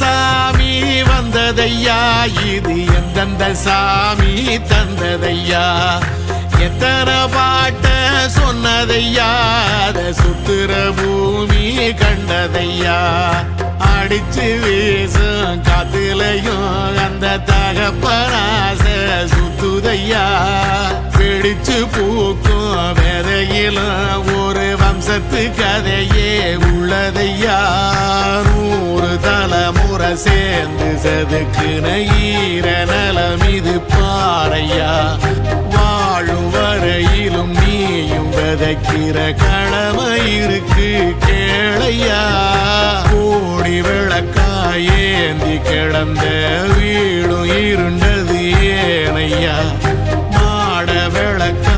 சாமி வந்ததையா, இது எந்தெந்த சாமி தந்ததையா, எத்தனை பாட்ட சொன்னதையா, அத சுத்துற பூமி கண்டதையா, அடிச்சு வீசும் காத்துலையும் அந்த தகப்பனாச சுத்துதையா, பிடிச்சு பூக்கும் விதையிலும் ஒரு வம்சத்து கதையே உள்ளதையா, 100 தலைமுறை சேர்ந்து செதுக்குன ஈர நலம் இது பாறையா, வாழும் வரையிலும் நீயும் விதைக்கிற கடமை இருக்கு கேளையா, கோடி விளக்காயேந்தி கிடந்த வீடும் இருண்டது ஏனையா, மாட விளக்க